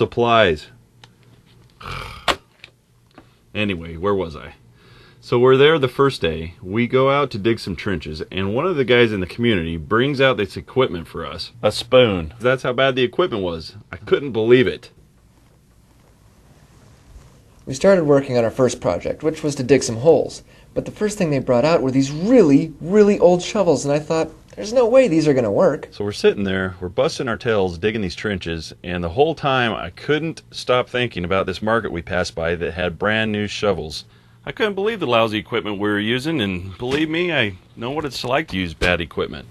supplies. Anyway, where was I? So we're there the first day. We go out to dig some trenches, and one of the guys in the community brings out this equipment for us. A spoon. That's how bad the equipment was. I couldn't believe it. We started working on our first project, which was to dig some holes. But the first thing they brought out were these really, really old shovels, and I thought, there's no way these are going to work. So we're sitting there, we're busting our tails digging these trenches, and the whole time I couldn't stop thinking about this market we passed by that had brand new shovels. I couldn't believe the lousy equipment we were using, and believe me, I know what it's like to use bad equipment.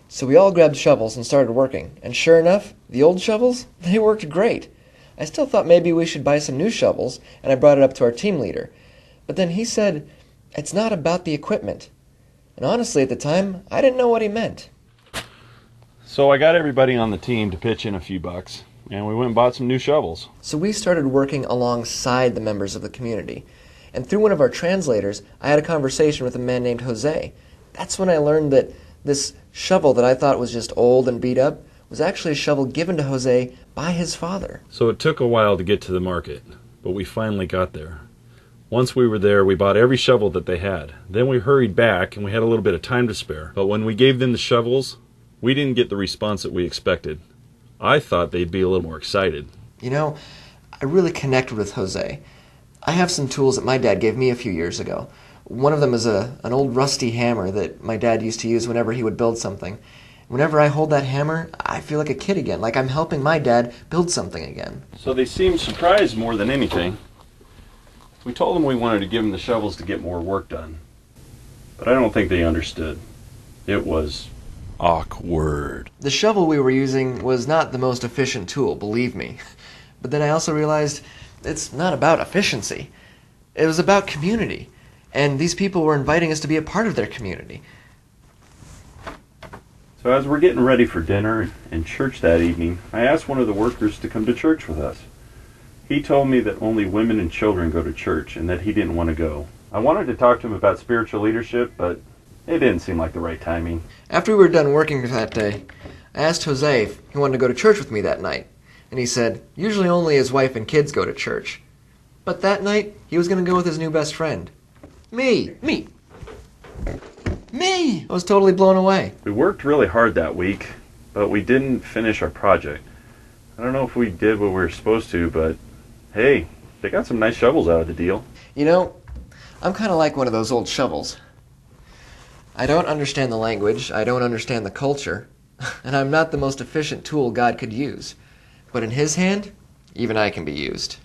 So we all grabbed shovels and started working, and sure enough, the old shovels, they worked great. I still thought maybe we should buy some new shovels, and I brought it up to our team leader. But then he said, it's not about the equipment. And honestly, at the time, I didn't know what he meant. So I got everybody on the team to pitch in a few bucks, and we went and bought some new shovels. So we started working alongside the members of the community. And through one of our translators, I had a conversation with a man named Jose. That's when I learned that this shovel that I thought was just old and beat up was actually a shovel given to Jose by his father. So it took a while to get to the market, but we finally got there. Once we were there, we bought every shovel that they had. Then we hurried back, and we had a little bit of time to spare. But when we gave them the shovels, we didn't get the response that we expected. I thought they'd be a little more excited. You know, I really connected with Jose. I have some tools that my dad gave me a few years ago. One of them is an old rusty hammer that my dad used to use whenever he would build something. Whenever I hold that hammer, I feel like a kid again, like I'm helping my dad build something again. So they seemed surprised more than anything. We told them we wanted to give them the shovels to get more work done. But I don't think they understood. It was awkward. The shovel we were using was not the most efficient tool, believe me. But then I also realized it's not about efficiency. It was about community. And these people were inviting us to be a part of their community. So as we're getting ready for dinner and church that evening, I asked one of the workers to come to church with us. He told me that only women and children go to church and that he didn't want to go. I wanted to talk to him about spiritual leadership, but it didn't seem like the right timing. After we were done working that day, I asked Jose if he wanted to go to church with me that night. And he said, usually only his wife and kids go to church. But that night, he was going to go with his new best friend. Me! I was totally blown away. We worked really hard that week, but we didn't finish our project. I don't know if we did what we were supposed to, but hey, they got some nice shovels out of the deal. You know, I'm kind of like one of those old shovels. I don't understand the language, I don't understand the culture, and I'm not the most efficient tool God could use. But in His hand, even I can be used.